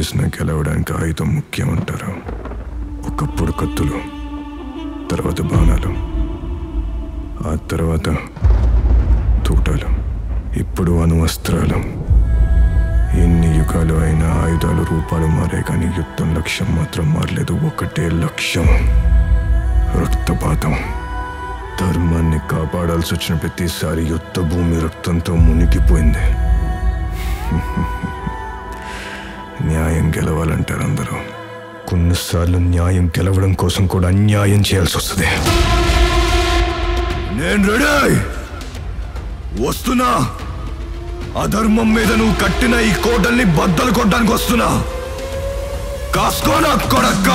చేసినా గెలవడానికి ఆయుధం ముఖ్యం అంటారు. ఒకప్పుడు కత్తులు, తర్వాత బాణాలు, ఆ తర్వాత తూటాలు, ఇప్పుడు అణువస్త్రాలు. ఎన్ని యుగాలు అయినా ఆయుధాలు రూపాలు మారే కానీ యుద్ధం లక్ష్యం మాత్రం మారలేదు. ఒకటే లక్ష్యం, రక్తపాతం. ధర్మాన్ని కాపాడాల్సి వచ్చిన ప్రతిసారి యుద్ధ భూమి రక్తంతో మునిగిపోయింది. న్యాయం గెలవాలంటారు అందరూ. కొన్నిసార్లు న్యాయం గెలవడం కోసం కూడా అన్యాయం చేయాల్సి వస్తుంది. నేను రెడీ, వస్తున్నా. అధర్మం మీద నువ్వు కట్టిన ఈ కోటల్ని బద్దలు కొట్టడానికి వస్తున్నా. కాసుకోనా కొడక్క.